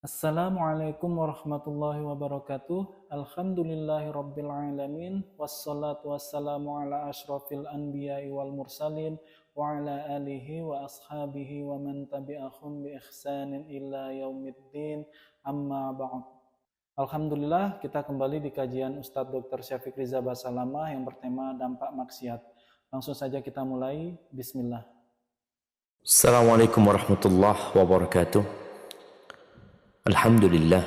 Assalamualaikum warahmatullahi wabarakatuh. Alhamdulillahi rabbil alamin. Wassalatu wassalamu ala ashrafil anbiya'i wal mursalin wa ala alihi wa ashabihi wa man tabi'ahum bi ihsanin illa yaumiddin. Amma ba'd. Alhamdulillah, kita kembali di kajian Ustadz Dr. Syafiq Riza Basalamah yang bertema dampak maksiat. Langsung saja kita mulai. Bismillah. Assalamualaikum warahmatullahi wabarakatuh. Alhamdulillah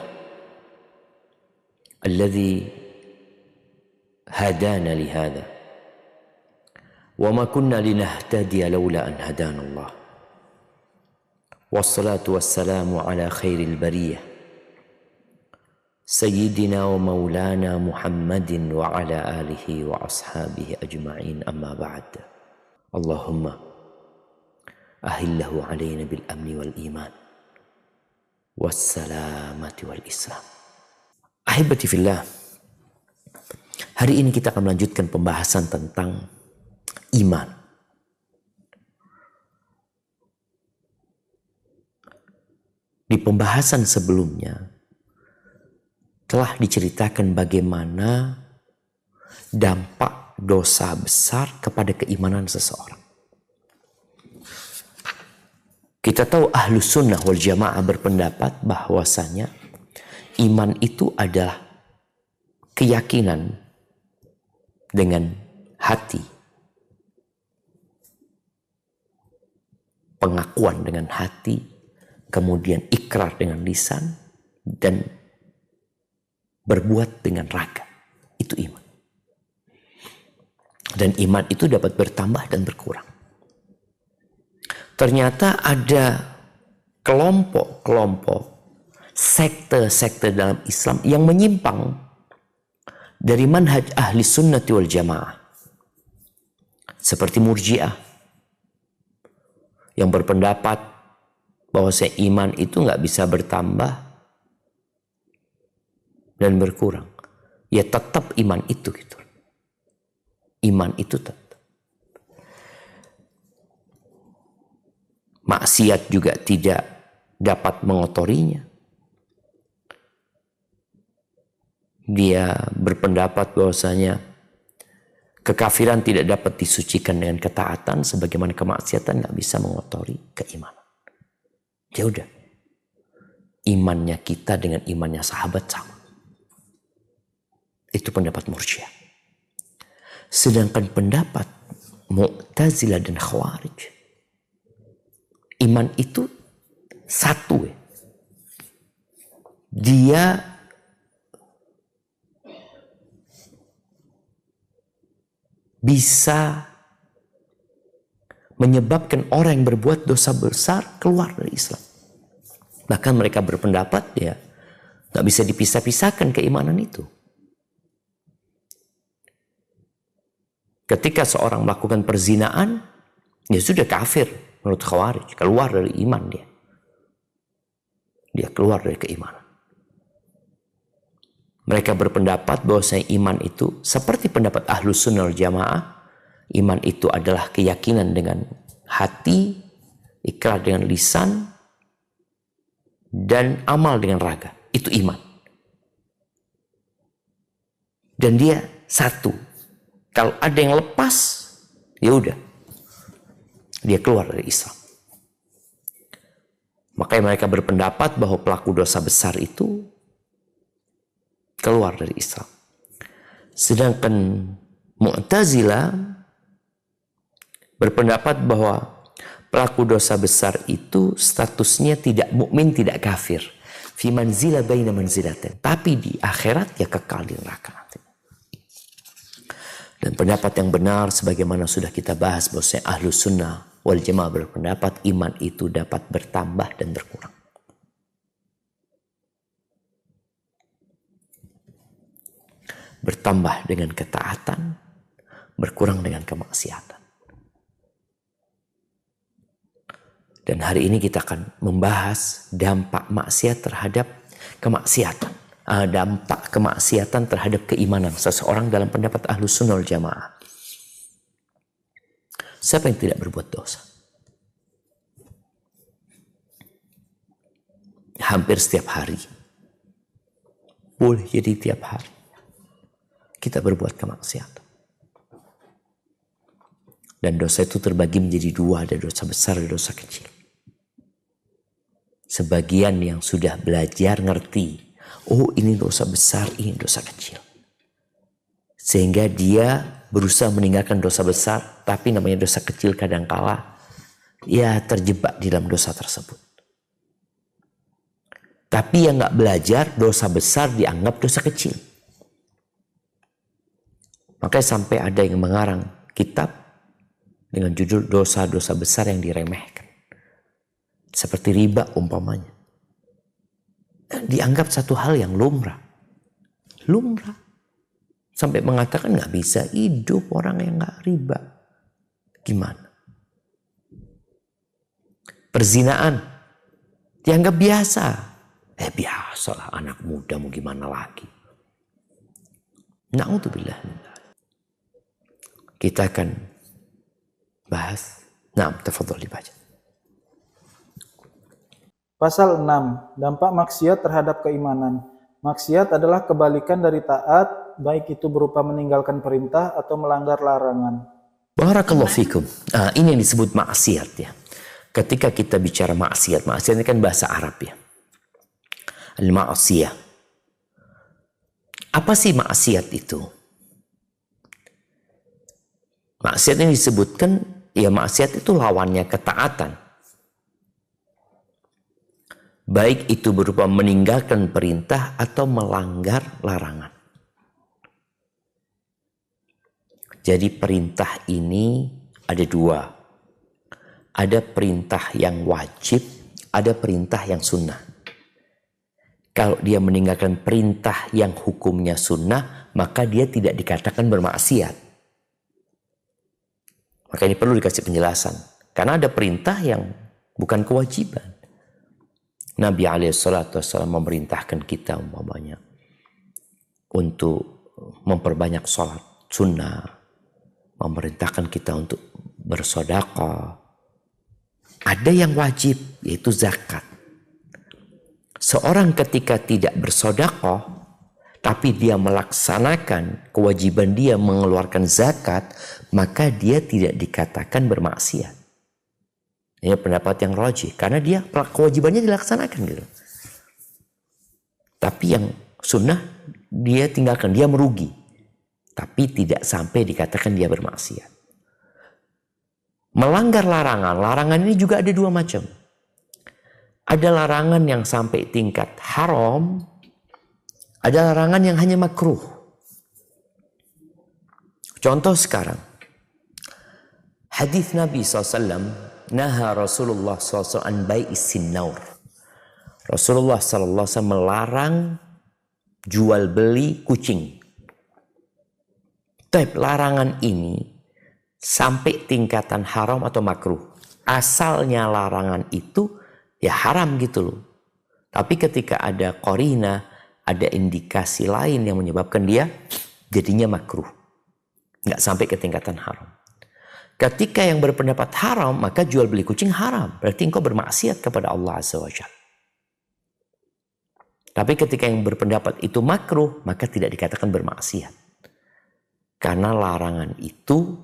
alladzi hadana lihada wa ma kunna linahtadiya laula an hadana Allah. Wassalatu wassalamu ala khairil bariyah sayyidina wa maulana Muhammadin wa ala alihi wa ashabihi ajma'in, amma ba'd. Allahumma ahillahu alaina bil amni wal iman wassalamati wal islam. Ahibati fillah, hari ini kita akan melanjutkan pembahasan tentang iman. Di pembahasan sebelumnya telah diceritakan bagaimana dampak dosa besar kepada keimanan seseorang. Kita tahu Ahlus Sunnah wal Jamaah berpendapat bahwasanya iman itu adalah keyakinan dengan hati, pengakuan dengan hati, kemudian ikrar dengan lisan, dan berbuat dengan raga. Itu iman. Dan iman itu dapat bertambah dan berkurang. Ternyata ada kelompok-kelompok, sekte-sekte dalam Islam yang menyimpang dari manhaj ahli sunnati wal jamaah. Seperti Murji'ah yang berpendapat bahwa iman itu nggak bisa bertambah dan berkurang. Ya tetap iman itu gitu. Iman itu tetap. Maksiat juga tidak dapat mengotorinya. Dia berpendapat bahwasanya kekafiran tidak dapat disucikan dengan ketaatan, sebagaimana kemaksiatan nggak bisa mengotori keimanan. Ya udah, imannya kita dengan imannya sahabat sama. Itu pendapat Murji'ah. Sedangkan pendapat Mu'tazilah dan Khawarij, iman itu satu. Dia bisa menyebabkan orang yang berbuat dosa besar keluar dari Islam. Bahkan mereka berpendapat ya gak bisa dipisah-pisahkan keimanan itu. Ketika seorang melakukan perzinaan, ya sudah kafir. Menurut Khawarij, keluar dari iman dia. Dia keluar dari keimanan. Mereka berpendapat bahwa iman itu seperti pendapat Ahlus Sunnah wal Jamaah. Iman itu adalah keyakinan dengan hati, ikrar dengan lisan, dan amal dengan raga. Itu iman. Dan dia satu. Kalau ada yang lepas, ya udah, dia keluar dari Islam. Makanya mereka berpendapat bahwa pelaku dosa besar itu keluar dari Islam. Sedangkan Mu'tazilah berpendapat bahwa pelaku dosa besar itu statusnya tidak mukmin, tidak kafir. Fi manzilah baina manzilatin. Tapi di akhirat ya kekal di neraka. Dan pendapat yang benar sebagaimana sudah kita bahas bahwa Ahlus Sunnah wal Jamaah berpendapat iman itu dapat bertambah dan berkurang. Bertambah dengan ketaatan, berkurang dengan kemaksiatan. Dan hari ini kita akan membahas dampak maksiat terhadap kemaksiatan. Dampak kemaksiatan terhadap keimanan seseorang dalam pendapat Ahlus Sunnah wal Jamaah. Siapa yang tidak berbuat dosa? hampir setiap hari. Boleh jadi tiap hari kita berbuat kemaksiatan. Dan dosa itu terbagi menjadi dua, ada dosa besar dan dosa kecil. Sebagian yang sudah belajar ngerti, oh ini dosa besar, ini dosa kecil. Sehingga dia berusaha meninggalkan dosa besar, tapi namanya dosa kecil kadangkala ya terjebak di dalam dosa tersebut. Tapi yang gak belajar, dosa besar dianggap dosa kecil. Makanya sampai ada yang mengarang kitab dengan judul dosa-dosa besar yang diremehkan. Seperti riba umpamanya. Dianggap satu hal yang lumrah. Lumrah. Sampai mengatakan gak bisa hidup orang yang gak riba. Gimana? Perzinaan dianggap biasa. Biasalah anak muda mau gimana lagi. Na'udzubillah. Kita akan bahas. Tafadhol dibaca. Pasal 6. Dampak maksiat terhadap keimanan. Maksiat adalah kebalikan dari taat, baik itu berupa meninggalkan perintah atau melanggar larangan. Barakallahu fikum. Ini yang disebut maksiat ya. Ketika kita bicara maksiat ini kan bahasa Arab ya. Al-ma'asiyah. Apa sih maksiat itu? Maksiat ini disebutkan, ya maksiat itu lawannya ketaatan. Baik itu berupa meninggalkan perintah atau melanggar larangan. Jadi perintah ini ada dua. Ada perintah yang wajib, ada perintah yang sunnah. Kalau dia meninggalkan perintah yang hukumnya sunnah, maka dia tidak dikatakan bermaksiat. Maka ini perlu dikasih penjelasan. Karena ada perintah yang bukan kewajiban. Nabi SAW memerintahkan kita umpamanya untuk memperbanyak sholat sunnah. Memerintahkan kita untuk bersedekah. Ada yang wajib, yaitu zakat. Seorang ketika tidak bersedekah, tapi dia melaksanakan kewajiban dia mengeluarkan zakat, maka dia tidak dikatakan bermaksiat. Ini pendapat yang rajih, karena dia kewajibannya dilaksanakan gitu. Tapi yang sunnah dia tinggalkan, dia merugi. Tapi tidak sampai dikatakan dia bermaksiat. Melanggar larangan, larangan ini juga ada dua macam. Ada larangan yang sampai tingkat haram, ada larangan yang hanya makruh. Contoh sekarang, hadis Nabi SAW, naha Rasulullah SAW an bai'is sinnaur. Rasulullah SAW melarang jual beli kucing. Tapi larangan ini sampai tingkatan haram atau makruh. Asalnya larangan itu ya haram gitu loh. Tapi ketika ada qarina, ada indikasi lain yang menyebabkan dia jadinya makruh. Nggak sampai ke tingkatan haram. Ketika yang berpendapat haram, maka jual beli kucing haram. Berarti engkau bermaksiat kepada Allah Azza wa Jalla. Tapi ketika yang berpendapat itu makruh, maka tidak dikatakan bermaksiat. Karena larangan itu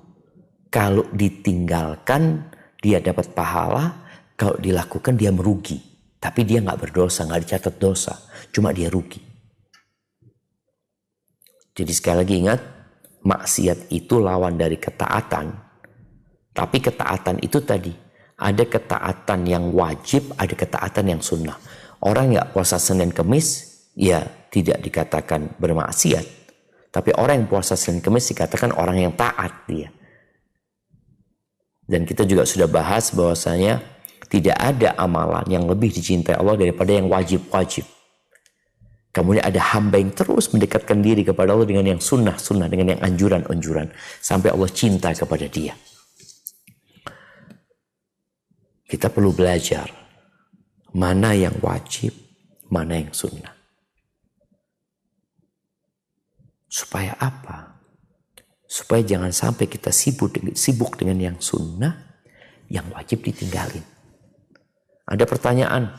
kalau ditinggalkan dia dapat pahala, kalau dilakukan dia merugi. Tapi dia nggak berdosa, nggak dicatat dosa. Cuma dia rugi. Jadi sekali lagi ingat, maksiat itu lawan dari ketaatan. Tapi ketaatan itu tadi, ada ketaatan yang wajib, ada ketaatan yang sunnah. Orang nggak puasa Senin Kemis, ya tidak dikatakan bermaksiat. Tapi orang yang puasa Senin Kemis dikatakan orang yang taat dia. Dan kita juga sudah bahas bahwasanya tidak ada amalan yang lebih dicintai Allah daripada yang wajib-wajib. Kemudian ada hamba yang terus mendekatkan diri kepada Allah dengan yang sunnah-sunnah, dengan yang anjuran-anjuran. Sampai Allah cinta kepada dia. Kita perlu belajar mana yang wajib, mana yang sunnah. Supaya apa? Supaya jangan sampai kita sibuk dengan yang sunnah, yang wajib ditinggalin. Ada pertanyaan,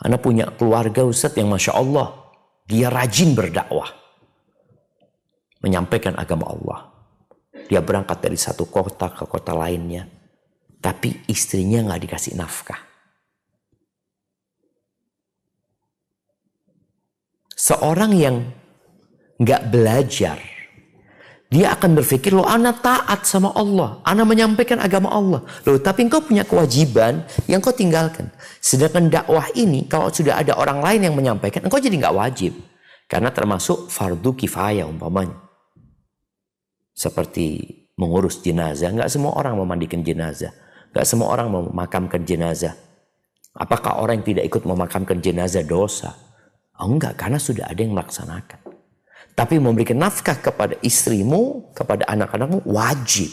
Ana punya keluarga Ustadz yang Masya Allah, dia rajin berdakwah, menyampaikan agama Allah. Dia berangkat dari satu kota ke kota lainnya, tapi istrinya nggak dikasih nafkah. Seorang yang nggak belajar, dia akan berpikir, loh ana taat sama Allah, ana menyampaikan agama Allah. Loh tapi engkau punya kewajiban yang kau tinggalkan. Sedangkan dakwah ini kalau sudah ada orang lain yang menyampaikan, engkau jadi nggak wajib. Karena termasuk fardu kifayah umpamanya. Seperti mengurus jenazah, nggak semua orang memandikan jenazah. Nggak semua orang memakamkan jenazah. Apakah orang yang tidak ikut memakamkan jenazah dosa? Oh, enggak, karena sudah ada yang melaksanakan. Tapi memberikan nafkah kepada istrimu, kepada anak-anakmu wajib.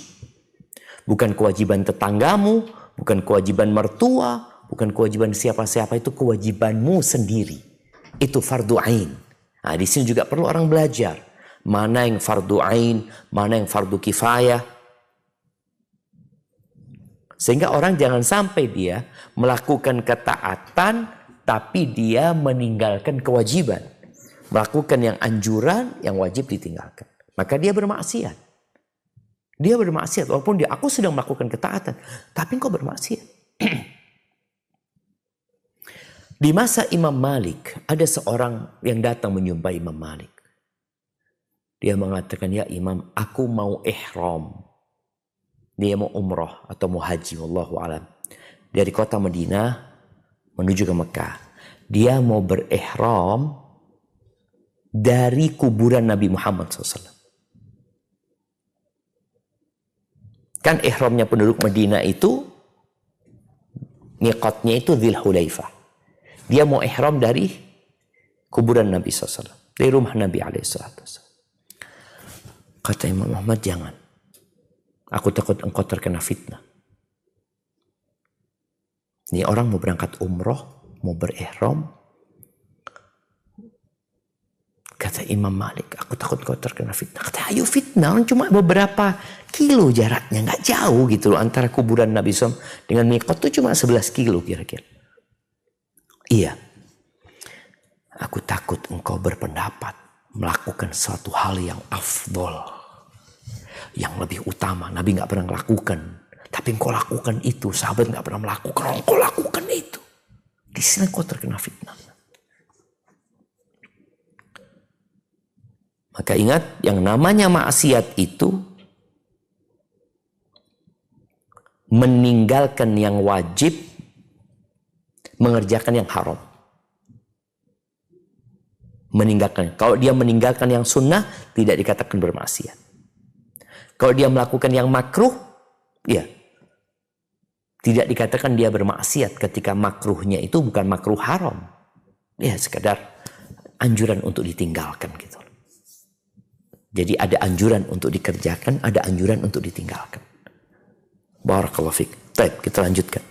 Bukan kewajiban tetanggamu, bukan kewajiban mertua, bukan kewajiban siapa-siapa, itu kewajibanmu sendiri. Itu fardu ain. Nah, di sini juga perlu orang belajar. Mana yang fardu ain, mana yang fardu kifayah. Sehingga orang jangan sampai dia melakukan ketaatan, tapi dia meninggalkan kewajiban. Melakukan yang anjuran, yang wajib ditinggalkan. Maka dia bermaksiat. Dia bermaksiat. Walaupun aku sedang melakukan ketaatan. Tapi engkau bermaksiat. Di masa Imam Malik, ada seorang yang datang menyumpah Imam Malik. Dia mengatakan, ya Imam, aku mau ihram. Dia mau umrah atau mau haji. Wallahu alam. Dari kota Madinah menuju ke Mekah. Dia mau berihram dari kuburan Nabi Muhammad SAW. Kan ihramnya penduduk Madinah itu, miqatnya itu Dzul Hulaifah. Dia mau ihram dari kuburan Nabi SAW. Dari rumah Nabi SAW. Kata Imam Muhammad, jangan. Aku takut engkau terkena fitnah. Ini orang mau berangkat umroh, mau berihram. Kata Imam Malik, aku takut kau terkena fitnah. Kata, ayo fitnah, orang cuma beberapa kilo jaraknya, nggak jauh gitu loh antara kuburan Nabi SAW dengan miqat itu cuma 11 kilo kira-kira. Iya, aku takut engkau berpendapat melakukan suatu hal yang afdol, yang lebih utama. Nabi nggak pernah melakukan, tapi engkau lakukan itu. Sahabat nggak pernah melakukan, engkau lakukan itu. Di sini engkau terkena fitnah. Maka ingat, yang namanya maksiat itu meninggalkan yang wajib, mengerjakan yang haram. Meninggalkan. Kalau dia meninggalkan yang sunnah, tidak dikatakan bermaksiat. Kalau dia melakukan yang makruh, ya, tidak dikatakan dia bermaksiat ketika makruhnya itu bukan makruh haram. Ya, sekedar anjuran untuk ditinggalkan gitu. Jadi ada anjuran untuk dikerjakan, ada anjuran untuk ditinggalkan. Barakallahu fiik. Baik, kita lanjutkan.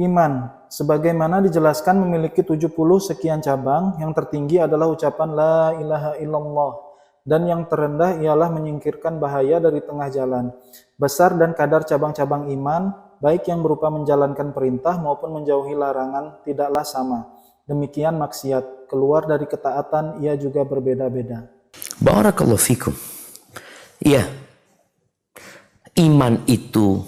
Iman, sebagaimana dijelaskan memiliki 70 sekian cabang, yang tertinggi adalah ucapan La ilaha illallah, dan yang terendah ialah menyingkirkan bahaya dari tengah jalan. Besar dan kadar cabang-cabang iman, baik yang berupa menjalankan perintah maupun menjauhi larangan, tidaklah sama. Demikian maksiat, keluar dari ketaatan ia juga berbeda-beda. Barakallahu fikum. Iya, iman itu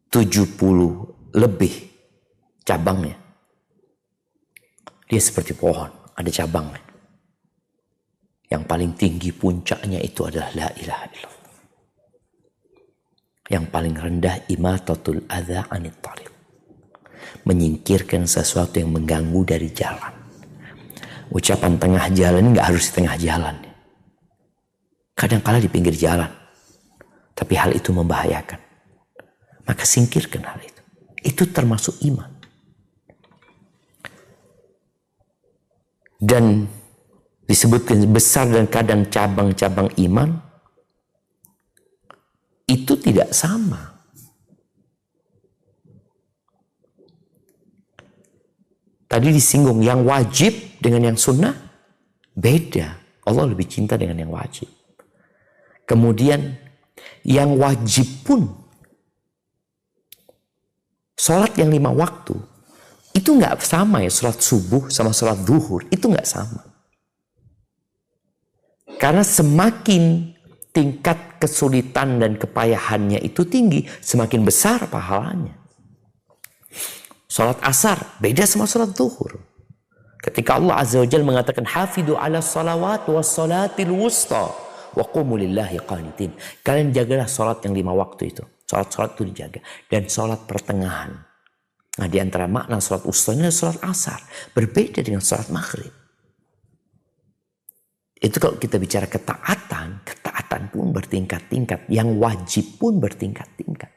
70 lebih cabangnya. Dia seperti pohon, ada cabangnya. Yang paling tinggi puncaknya itu adalah La ilaha illallah. Yang paling rendah imatatul adza anit thariq. Menyingkirkan sesuatu yang mengganggu dari jalan. Ucapan tengah jalan nggak harus di tengah jalan. Kadang-kala di pinggir jalan. Tapi hal itu membahayakan. Maka singkirkan hal itu. Itu termasuk iman. Dan disebutkan besar dan kadang cabang-cabang iman itu tidak sama. Tadi disinggung yang wajib dengan yang sunnah beda. Allah lebih cinta dengan yang wajib. Kemudian Yang wajib pun, sholat yang 5 waktu, itu nggak sama ya, sholat subuh sama sholat zuhur, itu nggak sama. Karena semakin tingkat kesulitan dan kepayahannya itu tinggi, semakin besar pahalanya. Sholat asar beda sama sholat zuhur. Ketika Allah Azza wa Jalla mengatakan hafidhu ala salawat wa salatil wusta wa qumu lillahi qanitin. Kalian jagalah sholat yang 5 waktu itu. Sholat itu dijaga. Dan sholat pertengahan. Nah, di antara makna sholat wusta ini adalah sholat asar. Berbeda dengan sholat maghrib. Itu kalau kita bicara ketaatan, ketaatan pun bertingkat-tingkat. Yang wajib pun bertingkat-tingkat.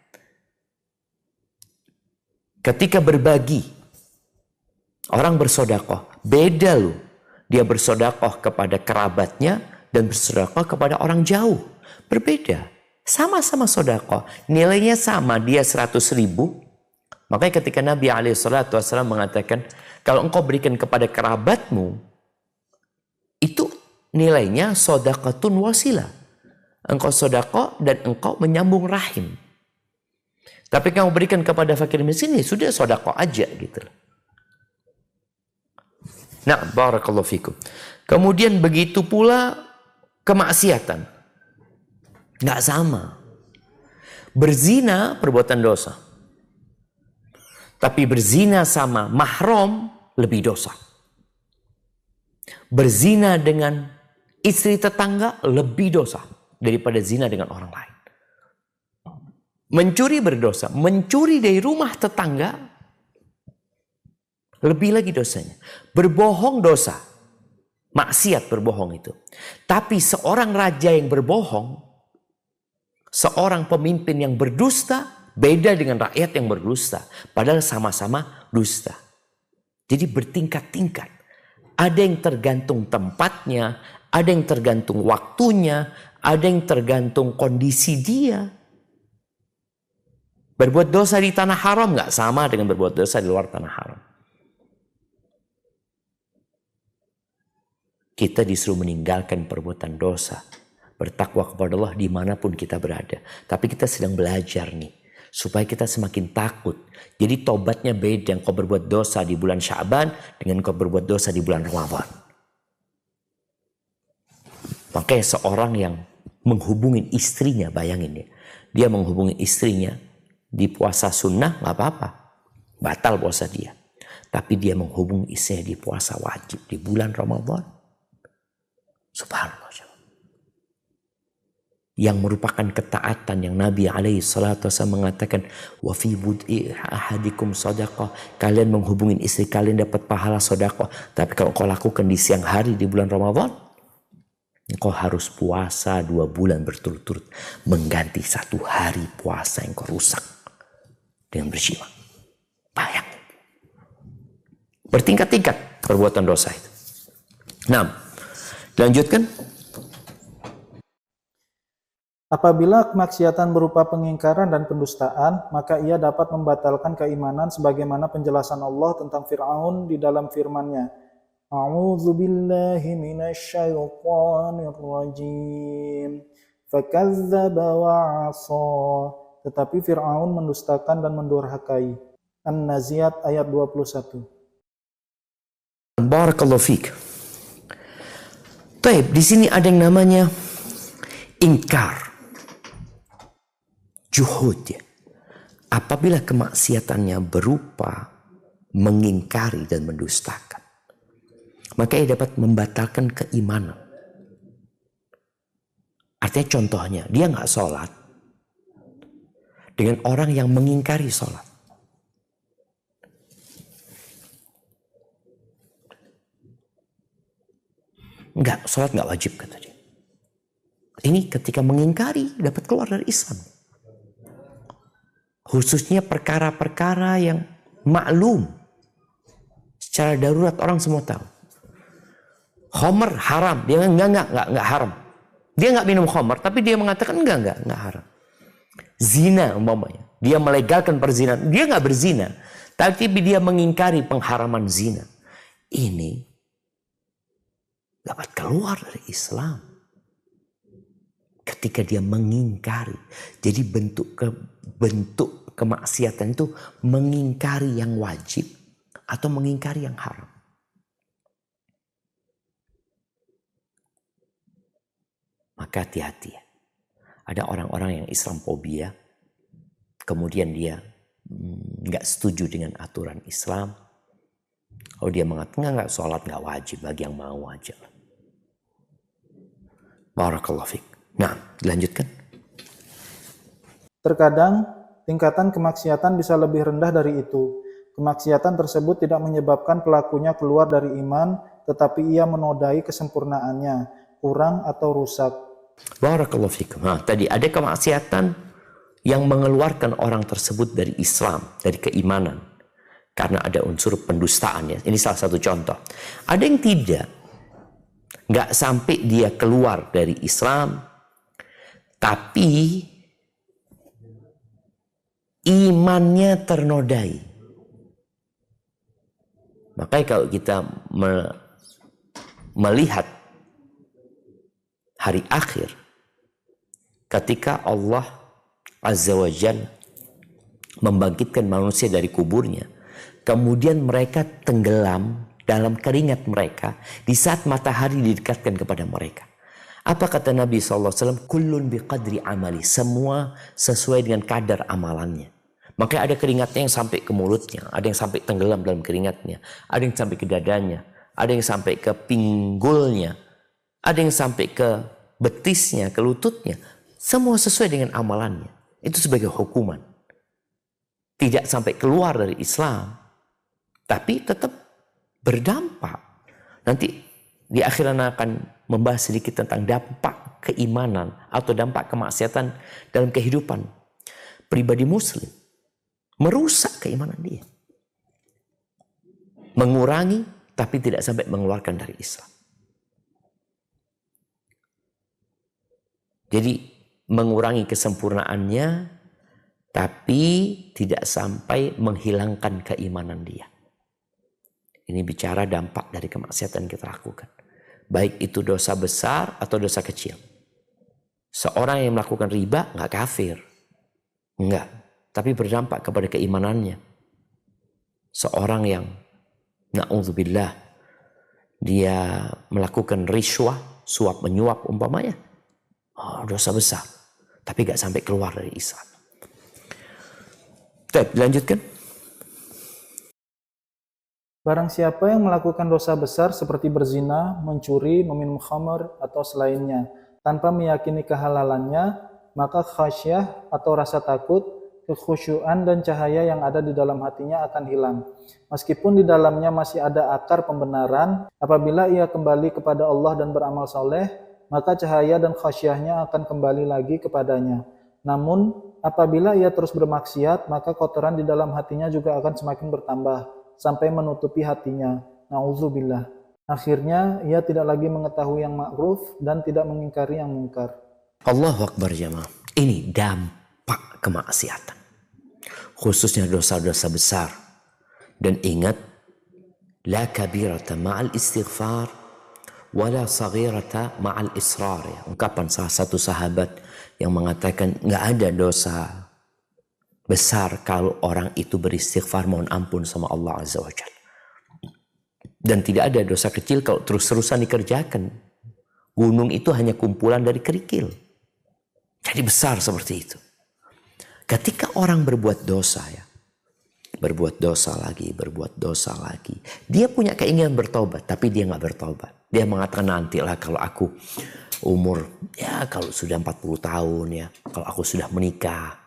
Ketika berbagi, orang bersodakoh, beda loh. Dia bersodakoh kepada kerabatnya dan bersodakoh kepada orang jauh. Berbeda. Sama-sama sodakoh. Nilainya sama, dia 100.000. Makanya ketika Nabi SAW mengatakan, kalau engkau berikan kepada kerabatmu, itu nilainya sodakatun wasilah. Engkau sodakoh dan engkau menyambung rahim. Tapi kamu berikan kepada fakir miskin, ya sudah sodakoh aja gitu. Nah, barakallahu fikum. Kemudian begitu pula kemaksiatan. Nggak sama. Berzina perbuatan dosa. Tapi berzina sama mahram lebih dosa. Berzina dengan istri tetangga lebih dosa daripada zina dengan orang lain. Mencuri berdosa. Mencuri dari rumah tetangga lebih lagi dosanya. Berbohong dosa. Maksiat berbohong itu. Tapi seorang raja yang berbohong, seorang pemimpin yang berdusta, beda dengan rakyat yang berdusta. Padahal sama-sama dusta. Jadi bertingkat-tingkat. Ada yang tergantung tempatnya, ada yang tergantung waktunya, ada yang tergantung kondisi dia. Berbuat dosa di tanah haram nggak sama dengan berbuat dosa di luar tanah haram. Kita disuruh meninggalkan perbuatan dosa. Bertakwa kepada Allah dimanapun kita berada. Tapi kita sedang belajar nih. Supaya kita semakin takut. Jadi tobatnya beda. Kau berbuat dosa di bulan Sya'ban dengan kau berbuat dosa di bulan Ramadan. Makanya seorang yang menghubungi istrinya, bayangin ya. Dia menghubungi istrinya di puasa sunnah gak apa-apa. Batal puasa dia. Tapi dia menghubungi istrinya di puasa wajib di bulan Ramadan. Subhanallah. Yang merupakan ketaatan yang Nabi SAW mengatakan wa fi bud'i ahadikum sadaqah, kalian menghubungin istri kalian dapat pahala sedekah. Tapi kalau kau lakukan di siang hari di bulan Ramadan, kau harus puasa 2 bulan berturut-turut mengganti 1 hari puasa yang kau rusak dengan berjiwa. Bayang. Bertingkat-tingkat perbuatan dosa itu. Nah, lanjutkan. Apabila kemaksiatan berupa pengingkaran dan pendustaan, maka ia dapat membatalkan keimanan sebagaimana penjelasan Allah tentang Fir'aun di dalam firman-Nya. A'udzu billahi minasyaitonir rajim. Fakadzdzaba wa 'asa. Tetapi Fir'aun mendustakan dan mendurhakai. An-Naziat ayat 21. Barakallahu fiik. Baik, di sini ada yang namanya ingkar. Juhud ya. Apabila kemaksiatannya berupa mengingkari dan mendustakan, maka ia dapat membatalkan keimanan. Artinya contohnya, dia nggak sholat dengan orang yang mengingkari sholat. Enggak, sholat nggak wajib kata dia. Ini ketika mengingkari dapat keluar dari Islam. Khususnya perkara-perkara yang maklum. Secara darurat orang semua tahu. Khamr haram. Dia enggak haram. Dia enggak minum khamr, tapi dia mengatakan enggak haram. Zina umpamanya. Dia melegalkan perzinahan. Dia enggak berzina. Tapi dia mengingkari pengharaman zina. Ini dapat keluar dari Islam. ketika dia mengingkari. Jadi bentuk kemaksiatan itu mengingkari yang wajib atau mengingkari yang haram. Maka hati-hati ya. Ada orang-orang yang Islamfobia, kemudian dia nggak setuju dengan aturan Islam. Oh, dia mengatakan nggak, sholat nggak wajib, bagi yang mau aja. Barakallahu fiik. Nah, dilanjutkan. Terkadang tingkatan kemaksiatan bisa lebih rendah dari itu. Kemaksiatan tersebut tidak menyebabkan pelakunya keluar dari iman, tetapi ia menodai kesempurnaannya, kurang atau rusak. Barakallahu fiik. Nah, tadi ada kemaksiatan yang mengeluarkan orang tersebut dari Islam, dari keimanan. Karena ada unsur pendustaan ya. Ini salah satu contoh. Ada yang tidak. Nggak sampai dia keluar dari Islam, tapi imannya ternodai. Makanya kalau kita melihat hari akhir, ketika Allah Azza wa Jalla membangkitkan manusia dari kuburnya, kemudian mereka tenggelam dalam keringat mereka di saat matahari didekatkan kepada mereka. Apa kata Nabi SAW? Kullun biqadri amali. Semua sesuai dengan kadar amalannya. Makanya ada keringatnya yang sampai ke mulutnya, ada yang sampai tenggelam dalam keringatnya, ada yang sampai ke dadanya, ada yang sampai ke pinggulnya, ada yang sampai ke betisnya, ke lututnya. Semua sesuai dengan amalannya. Itu sebagai hukuman. Tidak sampai keluar dari Islam, tapi tetap berdampak. Nanti di akhiran akan membahas sedikit tentang dampak keimanan atau dampak kemaksiatan dalam kehidupan pribadi muslim. Merusak keimanan dia. Mengurangi tapi tidak sampai mengeluarkan dari Islam. Jadi mengurangi kesempurnaannya tapi tidak sampai menghilangkan keimanan dia. Ini bicara dampak dari kemaksiatan yang kita lakukan. Baik itu dosa besar atau dosa kecil. Seorang yang melakukan riba nggak kafir. Enggak. Tapi berdampak kepada keimanannya. Seorang yang na'udzubillah dia melakukan riswah, suap menyuap umpamanya. Oh, dosa besar. Tapi nggak sampai keluar dari Islam. Lanjutkan. Barang siapa yang melakukan dosa besar seperti berzina, mencuri, meminum khamar, atau selainnya, tanpa meyakini kehalalannya, maka khasyah atau rasa takut, kekhusyuan dan cahaya yang ada di dalam hatinya akan hilang. Meskipun di dalamnya masih ada akar pembenaran, apabila ia kembali kepada Allah dan beramal soleh, maka cahaya dan khasyahnya akan kembali lagi kepadanya. Namun, apabila ia terus bermaksiat, maka kotoran di dalam hatinya juga akan semakin bertambah, sampai menutupi hatinya. Na'udzubillah. Akhirnya, ia tidak lagi mengetahui yang ma'ruf dan tidak mengingkari yang mungkar. Allahu Akbar jamaah. Ini dampak kemaksiatan. Khususnya dosa-dosa besar. Dan ingat, la kabirata ma'al istighfar, wala saghirata ma'al israr. Ya. Ungkapan salah satu sahabat yang mengatakan nggak ada dosa besar kalau orang itu beristighfar mohon ampun sama Allah Azza wa Jalla. Dan tidak ada dosa kecil kalau terus-terusan dikerjakan. Gunung itu hanya kumpulan dari kerikil. Jadi besar seperti itu. Ketika orang berbuat dosa ya, berbuat dosa lagi, dia punya keinginan bertobat, tapi dia nggak bertobat. Dia mengatakan nantilah kalau aku umur ya kalau sudah 40 tahun ya, kalau aku sudah menikah.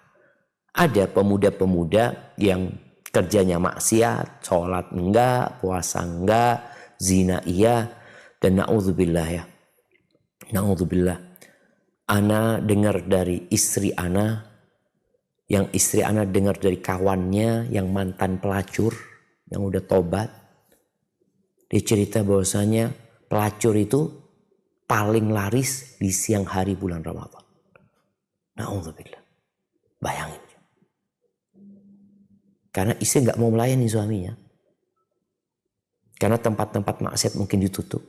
Ada pemuda-pemuda yang kerjanya maksiat, sholat enggak, puasa enggak, zina iya, dan na'udzubillah ya. Na'udzubillah. Ana dengar dari istri ana, yang istri ana dengar dari kawannya yang mantan pelacur, yang udah tobat. Dia cerita bahwasanya pelacur itu paling laris di siang hari bulan Ramadan. Na'udzubillah. Bayangin. Karena istri nggak mau melayani suaminya. Karena tempat-tempat maksiat mungkin ditutup.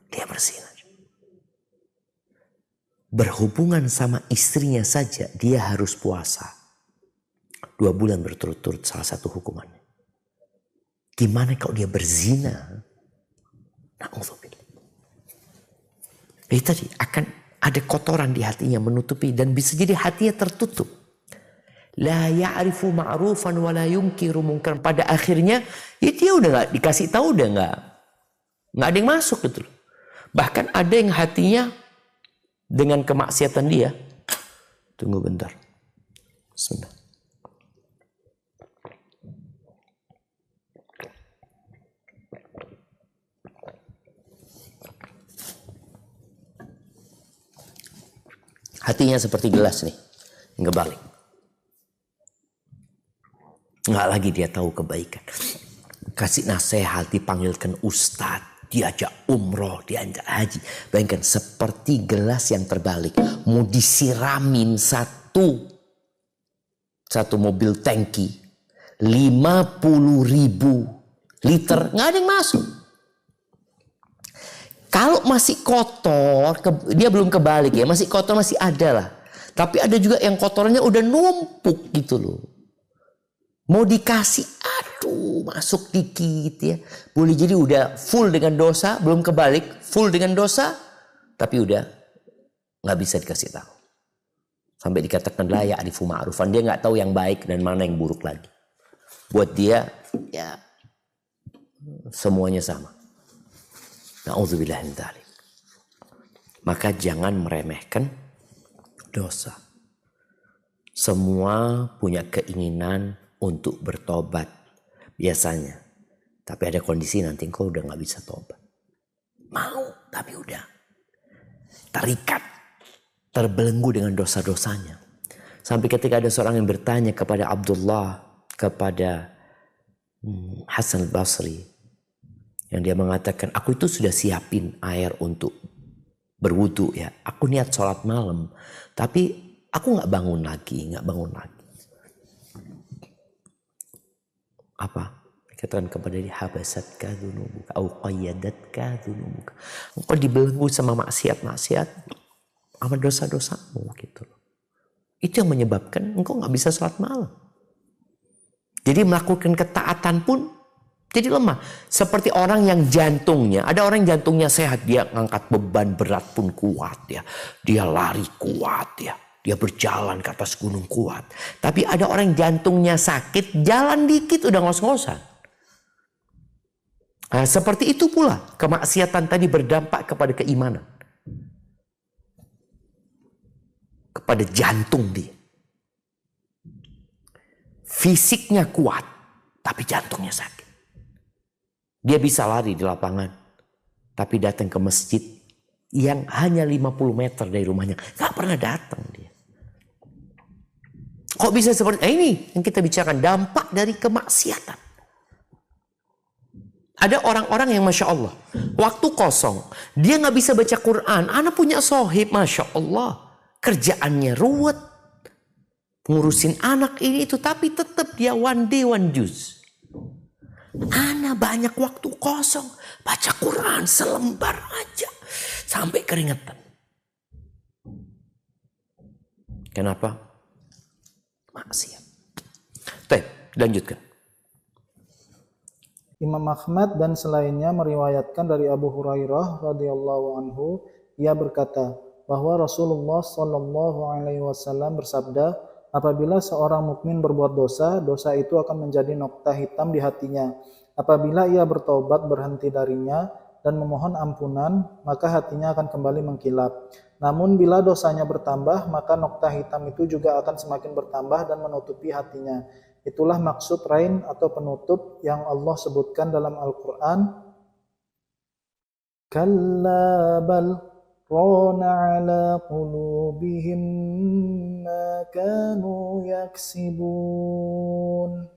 Dia bersin. berhubungan sama istrinya saja dia harus puasa 2 bulan berturut-turut, salah satu hukumannya. Gimana kalau dia berzina? Na'udzubillah. Jadi tadi akan ada kotoran di hatinya menutupi, dan bisa jadi hatinya tertutup. La ya'rifu ma'rufan wa la yunkiru munkar. Pada akhirnya ya dia udah nggak dikasih tahu, udah nggak ada yang masuk gitu loh. Bahkan ada yang hatinya dengan kemaksiatan dia. Tunggu bentar. Bismillah. Hatinya seperti gelas nih, ngebalik. Nggak lagi dia tahu kebaikan. Kasih nasihat, dipanggilkan ustadz, diajak umroh, diajak haji. Bayangkan seperti gelas yang terbalik. Mau disiramin satu mobil tangki 50.000 liter, nggak ada yang masuk. Kalau masih kotor, dia belum kebalik ya, masih kotor masih ada lah. Tapi ada juga yang kotornya udah numpuk gitu loh. Mau dikasih, aduh masuk dikit ya. Boleh jadi udah full dengan dosa, belum kebalik, full dengan dosa, tapi udah nggak bisa dikasih tahu. Sampai dikatakan la ya'rifu ma'rufan, dia nggak tahu yang baik dan mana yang buruk lagi. Buat dia ya semuanya sama. Na'udzubillah min dzalik. Maka jangan meremehkan dosa. Semua punya keinginan untuk bertobat biasanya. Tapi ada kondisi nanti engkau udah gak bisa tobat. Mau tapi udah terikat, terbelenggu dengan dosa-dosanya. Sampai ketika ada seorang yang bertanya kepada Abdullah, kepada Hasan al-Basri, yang dia mengatakan, aku itu sudah siapin air untuk berwudu ya. Aku niat sholat malam, tapi aku gak bangun lagi. Apa? Dikatakan kepada dia, habasatka dzunubuka au qayyadatka dzunubuka. Engkau dibelenggu sama maksiat sama dosa-dosamu gitu loh. Itu yang menyebabkan engkau gak bisa sholat malam. Jadi melakukan ketaatan pun jadi lemah. Seperti orang yang jantungnya, ada orang yang jantungnya sehat, dia ngangkat beban berat pun kuat ya. Dia lari kuat ya. Dia berjalan ke atas gunung kuat. Tapi ada orang jantungnya sakit, jalan dikit udah ngos-ngosan. Nah, seperti itu pula kemaksiatan tadi berdampak kepada keimanan. Kepada jantung dia. Fisiknya kuat, tapi jantungnya sakit. Dia bisa lari di lapangan, tapi datang ke masjid yang hanya 50 meter dari rumahnya. Gak pernah datang dia. Kok bisa seperti ini yang kita bicarakan, dampak dari kemaksiatan. Ada orang-orang yang Masya Allah, waktu kosong, dia gak bisa baca Quran. Anak punya sohib, Masya Allah. Kerjaannya ruwet, ngurusin anak ini itu, tapi tetap dia one day one juz. Ana banyak waktu kosong, baca Quran selembar aja sampai keringetan. Kenapa? Maksiat. Baik, lanjutkan. Imam Ahmad dan selainnya meriwayatkan dari Abu Hurairah radhiyallahu anhu, ia berkata bahwa Rasulullah Shallallahu alaihi wasallam bersabda, apabila seorang mukmin berbuat dosa, dosa itu akan menjadi noktah hitam di hatinya. Apabila ia bertobat berhenti darinya dan memohon ampunan, maka hatinya akan kembali mengkilap. Namun bila dosanya bertambah, maka noktah hitam itu juga akan semakin bertambah dan menutupi hatinya. Itulah maksud rain atau penutup yang Allah sebutkan dalam Al-Quran. Kalla bal rana ala qulubihim ma kanu yaksibun.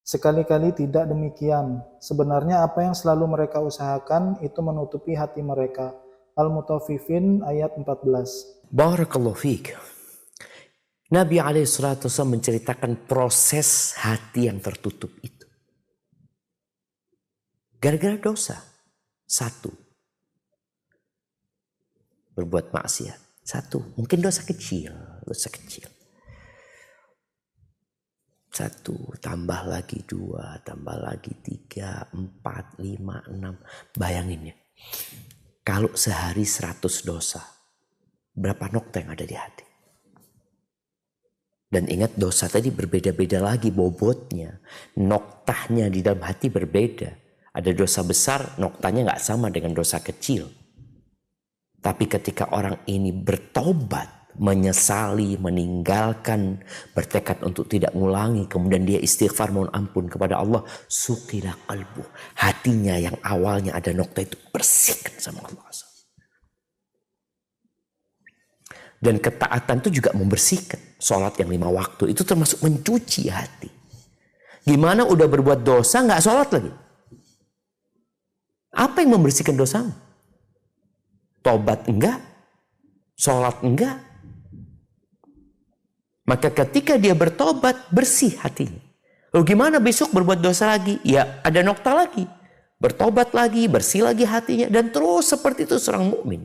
Sekali-kali tidak demikian. Sebenarnya apa yang selalu mereka usahakan itu menutupi hati mereka. Al-Mutaffifin ayat 14. Barakallahu fiik. Nabi SAW menceritakan proses hati yang tertutup itu. Gara-gara dosa. Satu. berbuat maksiat. Satu, mungkin dosa kecil. Satu, tambah lagi 2, tambah lagi 3, 4, 5, 6. Bayangin ya, kalau sehari 100 dosa, berapa nokta yang ada di hati? Dan ingat, dosa tadi berbeda-beda lagi bobotnya. Noktahnya di dalam hati berbeda. Ada dosa besar, noktanya gak sama dengan dosa kecil. Tapi ketika orang ini bertobat, menyesali, meninggalkan, bertekad untuk tidak mengulangi, kemudian dia istighfar mohon ampun kepada Allah, sukila qalbu. Hatinya yang awalnya ada nokta itu bersihkan sama Allah. Dan ketaatan itu juga membersihkan. Sholat yang 5 waktu itu termasuk mencuci hati. Gimana udah berbuat dosa gak sholat lagi? Apa yang membersihkan dosamu? Tobat enggak? Sholat enggak? Maka ketika dia bertobat, bersih hatinya. Lalu gimana besok berbuat dosa lagi? Ya ada nokta lagi. Bertobat lagi, bersih lagi hatinya. Dan terus seperti itu seorang mukmin.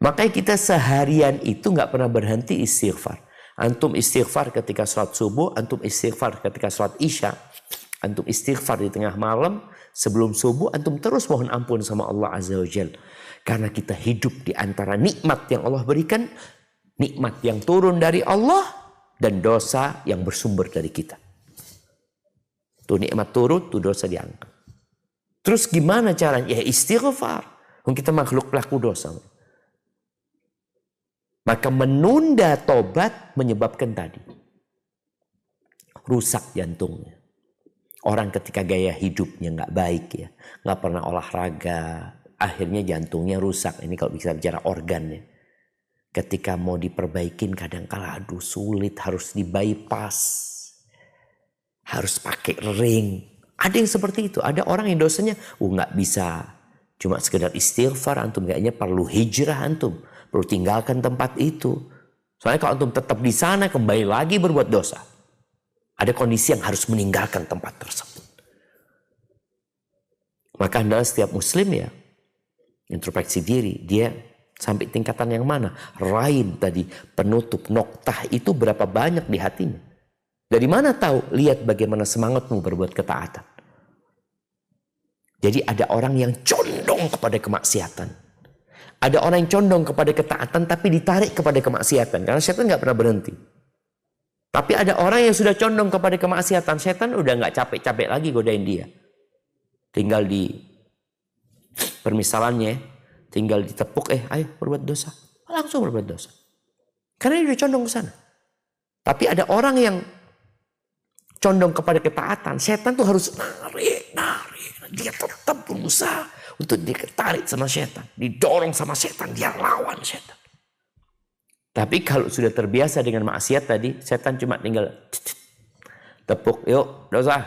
Makanya kita seharian itu nggak pernah berhenti istighfar. Antum istighfar ketika sholat subuh, antum istighfar ketika sholat isya, antum istighfar di tengah malam, sebelum subuh, antum terus mohon ampun sama Allah Azza wa Jalla. Karena kita hidup di antara nikmat yang Allah berikan, nikmat yang turun dari Allah, dan dosa yang bersumber dari kita. Tuh nikmat turun, tuh dosa diangkat. Terus gimana caranya? Ya istighfar. Kita makhluk pelaku dosa. Maka menunda tobat menyebabkan tadi rusak jantungnya. Orang ketika gaya hidupnya nggak baik ya, nggak pernah olahraga, akhirnya jantungnya rusak. Ini kalau bisa bicara organ ya. Ketika mau diperbaikin kadang-kala aduh sulit, harus di-bypass, harus pakai ring. Ada yang seperti itu. Ada orang yang dosanya nggak bisa cuma sekedar istighfar, antum kayaknya perlu hijrah antum. Perlu tinggalkan tempat itu. Soalnya kalau antum tetap di sana kembali lagi berbuat dosa. Ada kondisi yang harus meninggalkan tempat tersebut. Maka hendaknya setiap muslim ya introspeksi diri. Dia sampai tingkatan yang mana? Rain tadi, penutup noktah itu berapa banyak di hatinya. Dari mana tahu? Lihat bagaimana semangatmu berbuat ketaatan. Jadi ada orang yang condong kepada kemaksiatan. Ada orang yang condong kepada ketaatan tapi ditarik kepada kemaksiatan. Karena setan gak pernah berhenti. Tapi ada orang yang sudah condong kepada kemaksiatan. Setan udah gak capek-capek lagi godain dia. Tinggal di permisalannya, tinggal ditepuk, ayo berbuat dosa. Langsung berbuat dosa. Karena dia udah condong ke sana. Tapi ada orang yang condong kepada ketaatan. Setan tuh harus narik. Dia tetap berusaha untuk ditarik sama setan, didorong sama setan, dia lawan setan. Tapi kalau sudah terbiasa dengan maksiat tadi, setan cuma tinggal tepuk, yuk dosa,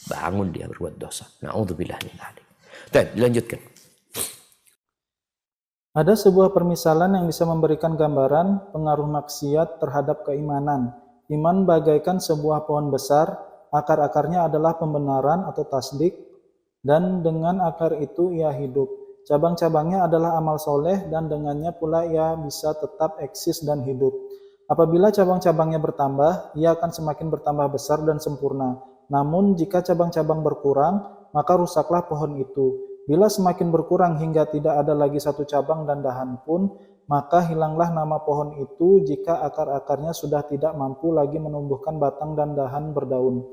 bangun dia berbuat dosa. Na'udzubillah min dzalik. Dilanjutkan. Ada sebuah permisalan yang bisa memberikan gambaran pengaruh maksiat terhadap keimanan. Iman bagaikan sebuah pohon besar, akar-akarnya adalah pembenaran atau tasdik, dan dengan akar itu ia hidup. Cabang-cabangnya adalah amal soleh dan dengannya pula ia bisa tetap eksis dan hidup. Apabila cabang-cabangnya bertambah, ia akan semakin bertambah besar dan sempurna. Namun jika cabang-cabang berkurang, maka rusaklah pohon itu. Bila semakin berkurang hingga tidak ada lagi satu cabang dan dahan pun, maka hilanglah nama pohon itu jika akar-akarnya sudah tidak mampu lagi menumbuhkan batang dan dahan berdaun.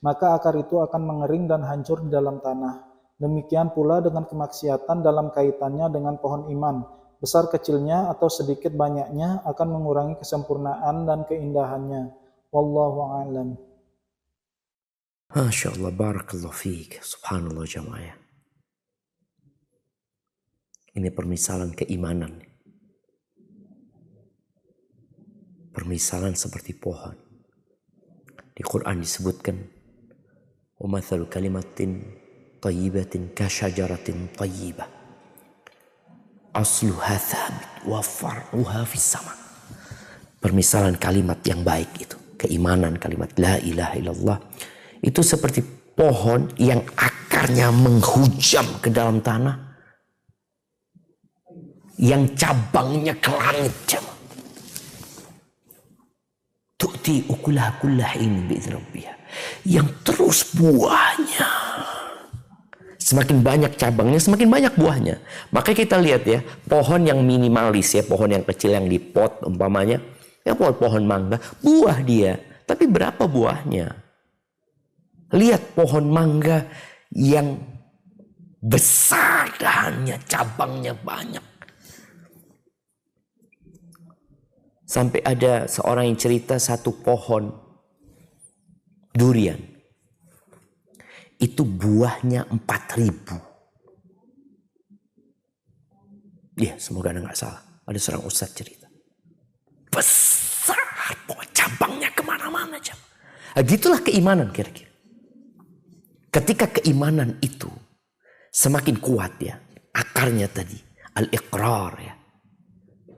Maka akar itu akan mengering dan hancur di dalam tanah. Demikian pula dengan kemaksiatan dalam kaitannya dengan pohon iman. Besar kecilnya atau sedikit banyaknya akan mengurangi kesempurnaan dan keindahannya. Wallahu a'lam. Masya Allah, barakallahu fiik. Subhanallah jamaah. Ini permisalan keimanan. Permisalan seperti pohon. Di Quran disebutkan, wa mathalu kalimatin thayyibatin kasyajaratin thayyibah asluha thabit wa far'uha fis sama. Permisalan kalimat yang baik itu, keimanan, kalimat la ilaha illallah, itu seperti pohon yang akarnya menghujam ke dalam tanah, yang cabangnya ke langit, jemaah. Tu'ti ukulah kullah ini bi'idznillah. Yang terus buahnya. Semakin banyak cabangnya, semakin banyak buahnya. Maka kita lihat ya, pohon yang minimalis ya, pohon yang kecil yang di pot umpamanya, ya pohon mangga, buah dia. Tapi berapa buahnya? Lihat pohon mangga yang besar dahannya, cabangnya banyak. Sampai ada seorang yang cerita satu pohon durian. Itu buahnya 4.000. Ya, semoga Anda nggak salah. Ada seorang ustadz cerita. Besar, cabangnya kemana-mana. Nah, gitulah keimanan kira-kira. Ketika keimanan itu semakin kuat ya, akarnya tadi, al-iqrar ya.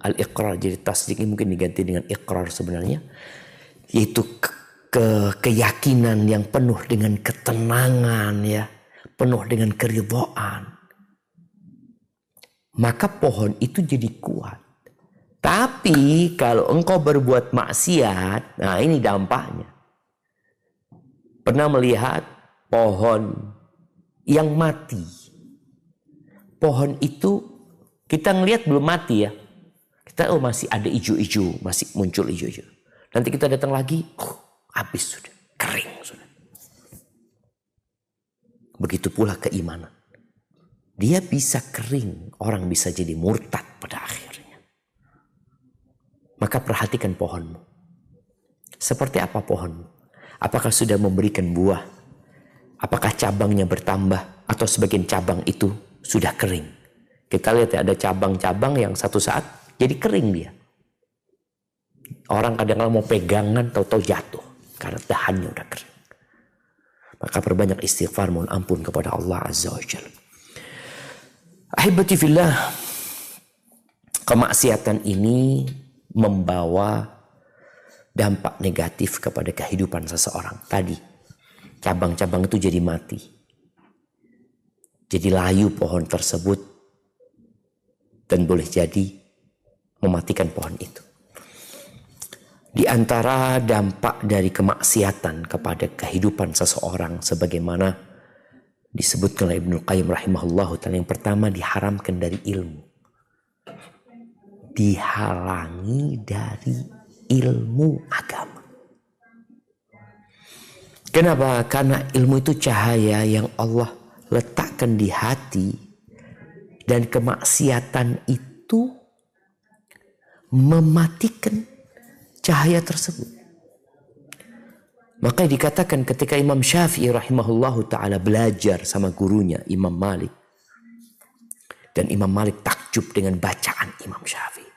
Al-iqrar, jadi tasdik ini mungkin diganti dengan iqrar sebenarnya, yaitu keyakinan yang penuh dengan ketenangan ya, penuh dengan keridhaan. Maka pohon itu jadi kuat. Tapi kalau engkau berbuat maksiat, nah ini dampaknya. Pernah melihat pohon yang mati? Pohon itu kita ngelihat belum mati ya. Kita masih ada hijau-hijau, masih muncul hijau-hijau. Nanti kita datang lagi, habis sudah, kering sudah. Begitu pula keimanan. Dia bisa kering, orang bisa jadi murtad pada akhirnya. Maka perhatikan pohonmu. Seperti apa pohonmu? Apakah sudah memberikan buah? Apakah cabangnya bertambah? Atau sebagian cabang itu sudah kering? Kita lihat ya, ada cabang-cabang yang satu saat jadi kering dia. Orang kadang-kadang mau pegangan tahu-tahu jatuh karena dahannya udah kering. Maka perbanyak istighfar, mohon ampun kepada Allah Azza wa Jalla. Ahibati fillah, kemaksiatan ini membawa dampak negatif kepada kehidupan seseorang. Tadi cabang-cabang itu jadi mati. Jadi layu pohon tersebut dan boleh jadi mematikan pohon itu. Di antara dampak dari kemaksiatan kepada kehidupan seseorang sebagaimana disebutkan oleh Ibnu Qayyim rahimahullahu ta'ala, yang pertama diharamkan dari ilmu. Dihalangi dari ilmu agama. Kenapa? Karena ilmu itu cahaya yang Allah letakkan di hati, dan kemaksiatan itu mematikan cahaya tersebut. Maka dikatakan ketika Imam Syafi'i rahimahullahu ta'ala belajar sama gurunya Imam Malik, dan Imam Malik takjub dengan bacaan Imam Syafi'i,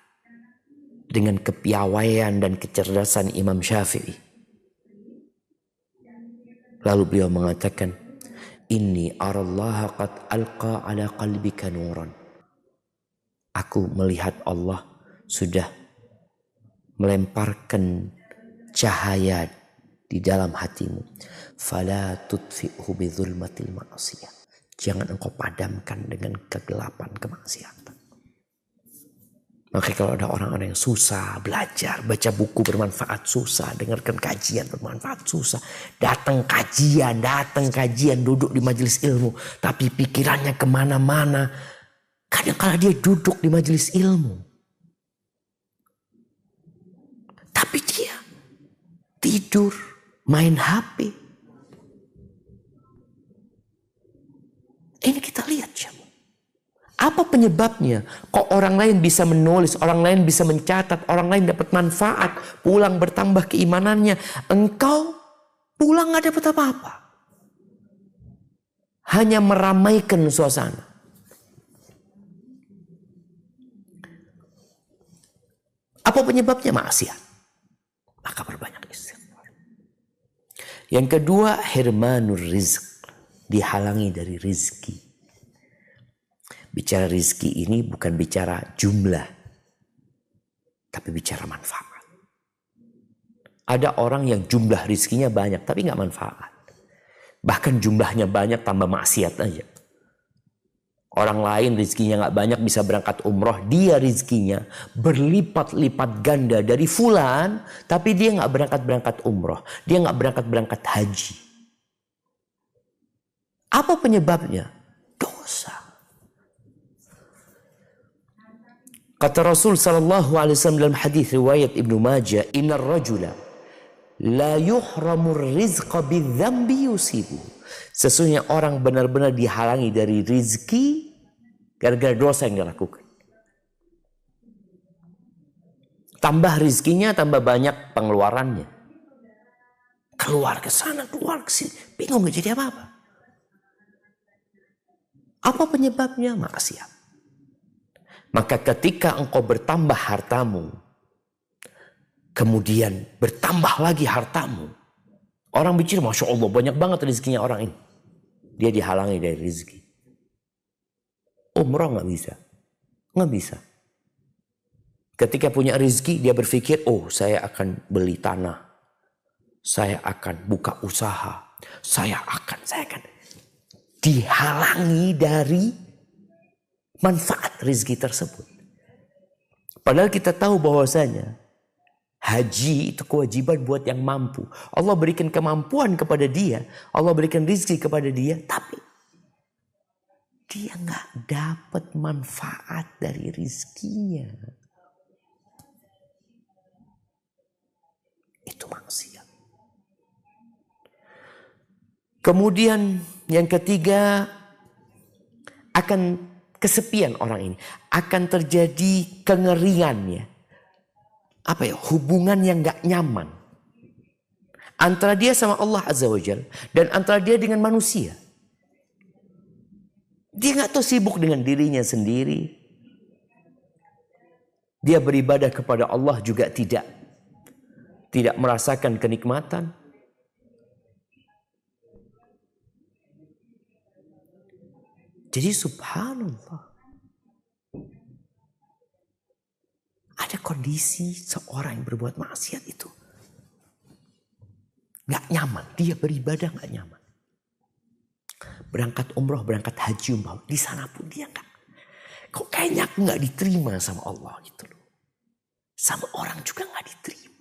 dengan kepiawaian dan kecerdasan Imam Syafi'i. Lalu beliau mengatakan, Inni arallaha qad alqa ala qalbika nuran. Aku melihat Allah sudah melemparkan cahaya di dalam hatimu. Fala tutfi'hu bidzulmatil ma'siyah. Jangan engkau padamkan dengan kegelapan kemaksiatan. Maka kalau ada orang-orang yang susah belajar, baca buku bermanfaat susah, dengarkan kajian bermanfaat susah, datang kajian, duduk di majelis ilmu, tapi pikirannya kemana-mana. Kadang-kala dia duduk di majelis ilmu, tapi dia tidur, main HP. Ini kita lihat siapa. Apa penyebabnya? Kok orang lain bisa menulis, orang lain bisa mencatat, orang lain dapat manfaat, pulang bertambah keimanannya. Engkau pulang gak dapat apa-apa. Hanya meramaikan suasana. Apa penyebabnya? Maksiat. Maka berbanyak istighfar. Yang kedua, hirmanur rizq. Dihalangi dari rizki. Bicara rizki ini bukan bicara jumlah, tapi bicara manfaat. Ada orang yang jumlah rizkinya banyak, tapi nggak manfaat. Bahkan jumlahnya banyak tambah maksiat aja. Orang lain rizkinya nggak banyak bisa berangkat umroh, dia rizkinya berlipat-lipat ganda dari fulan, tapi dia nggak berangkat umroh, dia nggak berangkat haji. Apa penyebabnya? Dosa. Kata Rasul sallallahu alaihi wasallam dalam hadis riwayat Ibnu Majah, "Innar rajula la yuhramur rizqa bidzambi yusibu." Sesungguhnya orang benar-benar dihalangi dari rizki gara-gara dosa yang dilakukan. Tambah rizkinya, tambah banyak pengeluarannya. Keluar ke sana, keluar ke sini, bingung gak jadi apa-apa. Apa penyebabnya? Maksiat. Maka ketika engkau bertambah hartamu, kemudian bertambah lagi hartamu, orang bicara, Masya Allah banyak banget rezekinya orang ini. Dia dihalangi dari rezeki. Umrah nggak bisa. Nggak bisa. Ketika punya rezeki dia berpikir, oh saya akan beli tanah. Saya akan buka usaha. Saya akan. Dihalangi dari manfaat rezeki tersebut. Padahal kita tahu bahwasanya haji itu kewajiban buat yang mampu. Allah berikan kemampuan kepada dia. Allah berikan rezeki kepada dia. Tapi dia nggak dapat manfaat dari rezekinya. Itu maksiat. Kemudian yang ketiga, akan kesepian orang ini. Akan terjadi kengeringannya. Apa ya, hubungan yang gak nyaman antara dia sama Allah Azza wa Jalla dan antara dia dengan manusia. Dia gak tahu, sibuk dengan dirinya sendiri. Dia beribadah kepada Allah juga tidak merasakan kenikmatan. Jadi subhanallah, ada kondisi seorang yang berbuat maksiat itu gak nyaman. Dia beribadah gak nyaman. Berangkat umroh, berangkat haji umpama, di sana pun dia gak, kok kayaknya aku gak diterima sama Allah gitu loh. Sama orang juga gak diterima.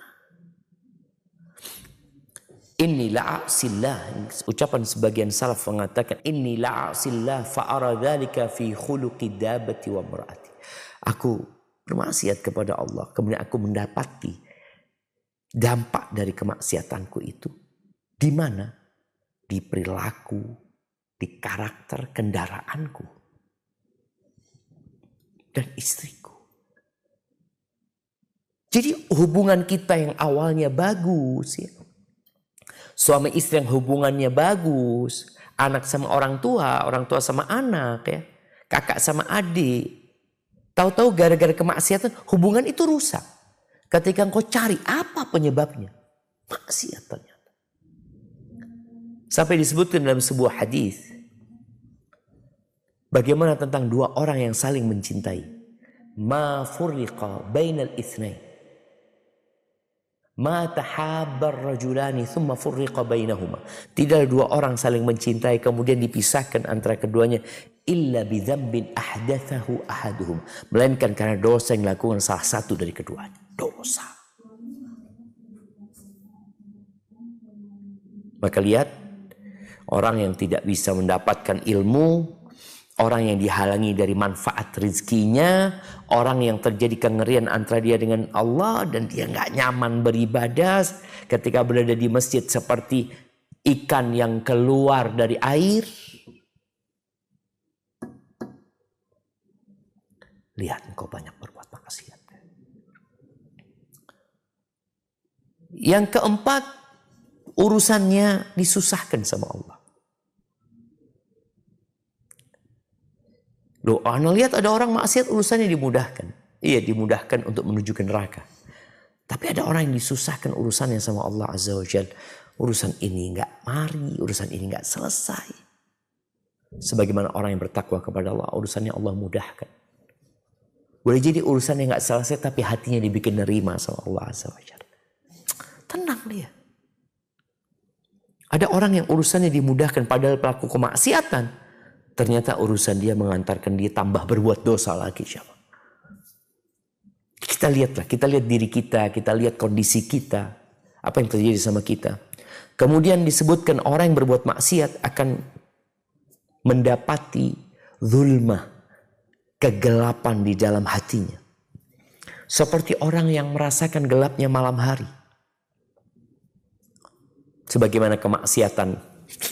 Inni la'asillah, ucapan sebagian salaf mengatakan, inni la'asillah fa'ara dzalika fi khuluqi dabati wa mar'ati. Aku bermaksiat kepada Allah, kemudian aku mendapati dampak dari kemaksiatanku itu di mana? Di perilaku, di karakter kendaraanku dan istriku. Jadi hubungan kita yang awalnya bagus ya, suami istri yang hubungannya bagus, anak sama orang tua sama anak ya, kakak sama adik. Tahu-tahu gara-gara kemaksiatan hubungan itu rusak. Ketika engkau cari apa penyebabnya? Maksiat ternyata. Sampai disebutkan dalam sebuah hadis, bagaimana tentang dua orang yang saling mencintai. Ma furriqa bainal itsnain. Ma tahabbar rajulani thumma furriqa bainahuma. Tidak ada dua orang saling mencintai kemudian dipisahkan antara keduanya illa bidzambin ahdatsahu ahaduhum, melainkan karena dosa yang dilakukan salah satu dari keduanya. Dosa. Maka lihat, orang yang tidak bisa mendapatkan ilmu, orang yang dihalangi dari manfaat rezekinya, orang yang terjadi kengerian antara dia dengan Allah dan dia nggak nyaman beribadah ketika berada di masjid seperti ikan yang keluar dari air. Lihat engkau banyak berbuat maksiat. Yang keempat, urusannya disusahkan sama Allah. Loh, Anda lihat ada orang maksiat urusannya dimudahkan. Iya, dimudahkan untuk menuju ke neraka. Tapi ada orang yang disusahkan urusannya sama Allah Azza wa Jalla. Urusan ini enggak mari, urusan ini enggak selesai. Sebagaimana orang yang bertakwa kepada Allah, urusannya Allah mudahkan. Boleh jadi urusannya enggak selesai tapi hatinya dibikin nerima sama Allah Azza wa Jalla. Tenang dia. Ada orang yang urusannya dimudahkan padahal pelaku kemaksiatan. ternyata urusan dia mengantarkan dia tambah berbuat dosa lagi. Kita lihat diri kita lihat kondisi kita, apa yang terjadi sama kita. Kemudian disebutkan orang yang berbuat maksiat akan mendapati zulmah, kegelapan di dalam hatinya. Seperti orang yang merasakan gelapnya malam hari. Sebagaimana kemaksiatan,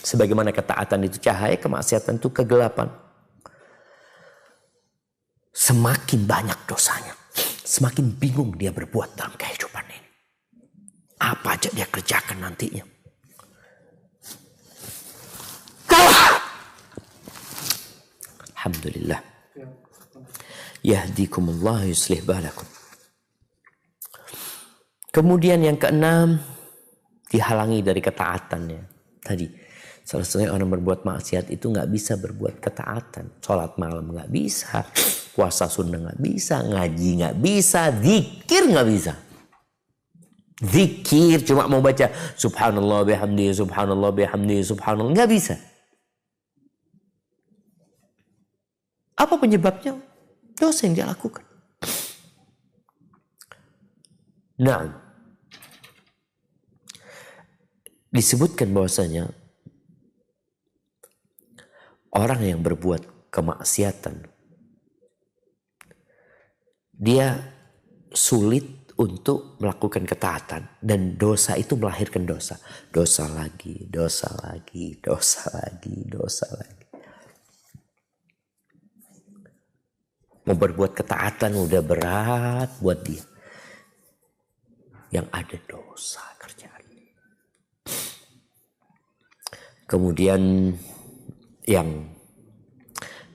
sebagaimana ketaatan itu cahaya, kemaksiatan itu kegelapan. Semakin banyak dosanya, semakin bingung dia berbuat dalam kehidupan ini. Apa aja dia kerjakan nantinya. Alhamdulillah. Yahdikumullah yuslih balakum. Kemudian yang keenam, dihalangi dari ketaatannya. Tadi, salah satunya orang berbuat maksiat itu nggak bisa berbuat ketaatan. Sholat malam nggak bisa, puasa sunnah nggak bisa, ngaji nggak bisa, zikir nggak bisa. Zikir cuma mau baca subhanallah bihamdi, subhanallah bihamdi, subhanallah, nggak bisa. Apa penyebabnya? Dosa yang dia lakukan. Nah, disebutkan bahwasanya orang yang berbuat kemaksiatan, dia sulit untuk melakukan ketaatan, dan dosa itu melahirkan dosa. Dosa lagi, dosa lagi, dosa lagi, dosa lagi. Mau berbuat ketaatan udah berat buat dia. Yang ada dosa kerjaan. Kemudian yang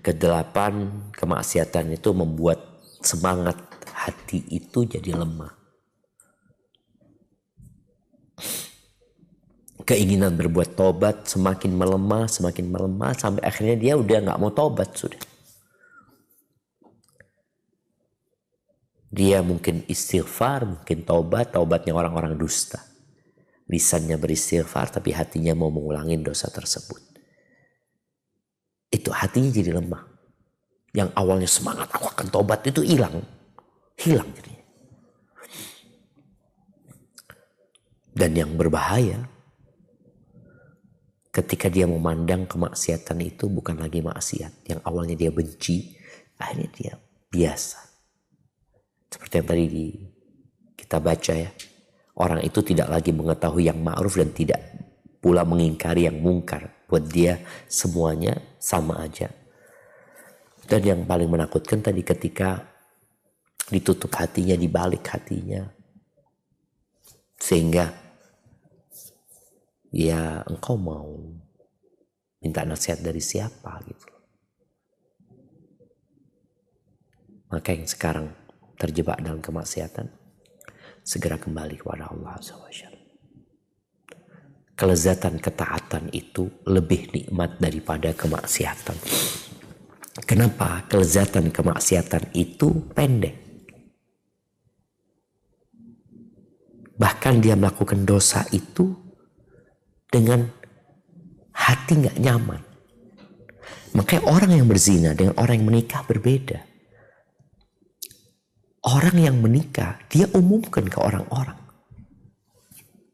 kedelapan, kemaksiatan itu membuat semangat hati itu jadi lemah. Keinginan berbuat tobat semakin melemah sampai akhirnya dia udah nggak mau tobat sudah. Dia mungkin istighfar, mungkin tobatnya orang-orang dusta. Lisannya beristighfar tapi hatinya mau mengulangi dosa tersebut. Itu hatinya jadi lemah. Yang awalnya semangat aku akan tobat itu hilang jadinya. Dan yang berbahaya, ketika dia memandang kemaksiatan itu bukan lagi maksiat. Yang awalnya dia benci, akhirnya dia biasa. Seperti yang tadi kita baca ya. Orang itu tidak lagi mengetahui yang ma'ruf dan tidak pula mengingkari yang mungkar. Buat dia semuanya sama aja. Dan yang paling menakutkan tadi ketika ditutup hatinya, dibalik hatinya. Sehingga ya engkau mau minta nasihat dari siapa gitu. Maka yang sekarang terjebak dalam kemaksiatan, segera kembali kepada Allah SWT. Kelezatan ketaatan itu lebih nikmat daripada kemaksiatan. Kenapa? Kelezatan kemaksiatan itu pendek. Bahkan dia melakukan dosa itu dengan hati gak nyaman. Makanya orang yang berzina dengan orang yang menikah berbeda. Orang yang menikah, dia umumkan ke orang-orang.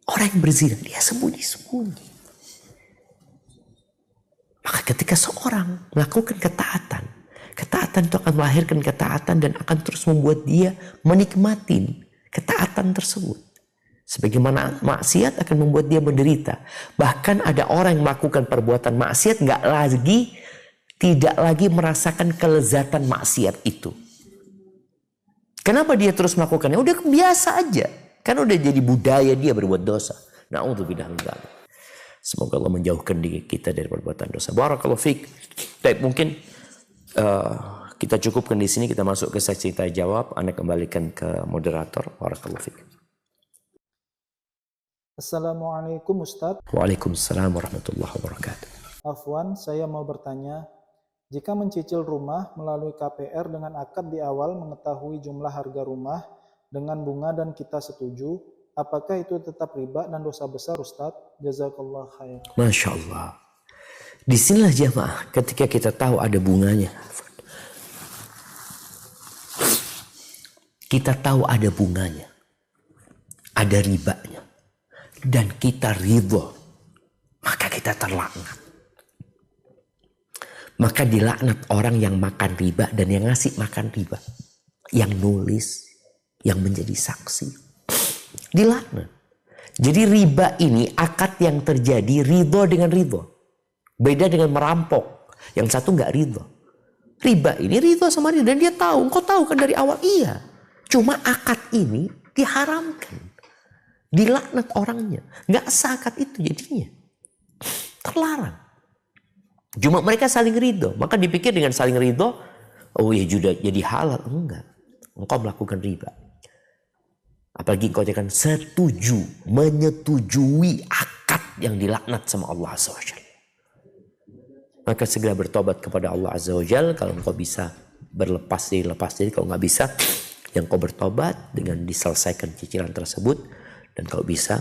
Orang yang berzina, dia sembunyi-sembunyi. Maka ketika seorang melakukan ketaatan itu akan melahirkan ketaatan dan akan terus membuat dia menikmati ketaatan tersebut. Sebagaimana maksiat akan membuat dia menderita. Bahkan ada orang yang melakukan perbuatan maksiat tidak lagi merasakan kelezatan maksiat itu. Kenapa dia terus melakukannya? Udah biasa aja. Kan udah jadi budaya dia berbuat dosa. Na'udzubillah min dzalik. Semoga Allah menjauhkan diri kita dari perbuatan dosa. Barakallahu fiik. Baik, mungkin kita cukupkan di sini. Kita masuk ke sesi tanya jawab. Anda kembalikan ke moderator. Barakallahu fiik. Assalamualaikum Ustaz. Waalaikumsalam warahmatullahi wabarakatuh. Afwan, saya mau bertanya. Jika mencicil rumah melalui KPR dengan akad di awal mengetahui jumlah harga rumah dengan bunga dan kita setuju, apakah itu tetap riba dan dosa besar Ustaz? Jazakallah khair. Masya Allah. Disinilah jamaah ketika kita tahu ada bunganya. Kita tahu ada bunganya. Ada ribanya. Dan kita ridho. Maka kita terlaknat. Maka dilaknat orang yang makan riba dan yang ngasih makan riba. Yang nulis, yang menjadi saksi. Dilaknat. Jadi riba ini akad yang terjadi ridho dengan ridho. Beda dengan merampok. Yang satu nggak ridho. Riba ini ridho sama dia. Dan dia tahu. Engkau tahu kan dari awal? Iya. Cuma akad ini diharamkan. Dilaknat orangnya. Nggak sah akad itu jadinya. Terlarang. Cuma mereka saling ridho. Maka dipikir dengan saling ridho, oh ya sudah jadi halal. Enggak. Engkau melakukan riba. Apalagi engkau jangan setuju, menyetujui akad yang dilaknat sama Allah Azza wa Jalla. Maka segera bertobat kepada Allah Azza wa Jalla. Kalau engkau bisa berlepas diri, lepas diri. Kalau nggak bisa, yang kau bertobat dengan diselesaikan cicilan tersebut. Dan kalau bisa,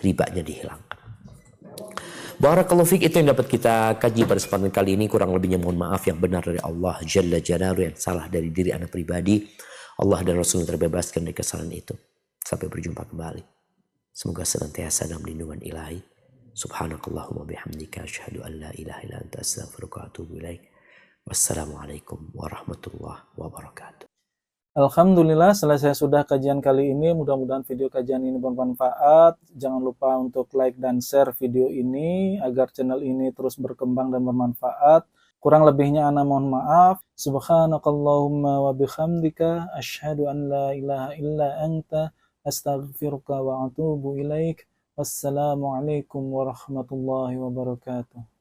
ribanya dihilangkan. Barakallahu fiik, itu yang dapat kita kaji pada kesempatan kali ini. Kurang lebihnya mohon maaf, yang benar dari Allah Jalla Jalaluhu, yang salah dari diri anak pribadi. Allah dan Rasul terbebaskan dari kesalahan itu. Sampai berjumpa kembali. Semoga senantiasa dalam lindungan ilahi. Subhanakallahumma bihamdika asyhadu an la ilaha illa anta astaghfiruka wa atubu ilaik. Wassalamualaikum warahmatullahi wabarakatuh. Alhamdulillah, selesai sudah kajian kali ini. Mudah-mudahan video kajian ini bermanfaat. Jangan lupa untuk like dan share video ini agar channel ini terus berkembang dan bermanfaat. Kurang lebihnya ana mohon maaf. Subhanakallahumma wa bihamdika asyhadu an la ilaha illa anta astaghfiruka wa atubu ilaik. Wassalamualaikum warahmatullahi wabarakatuh.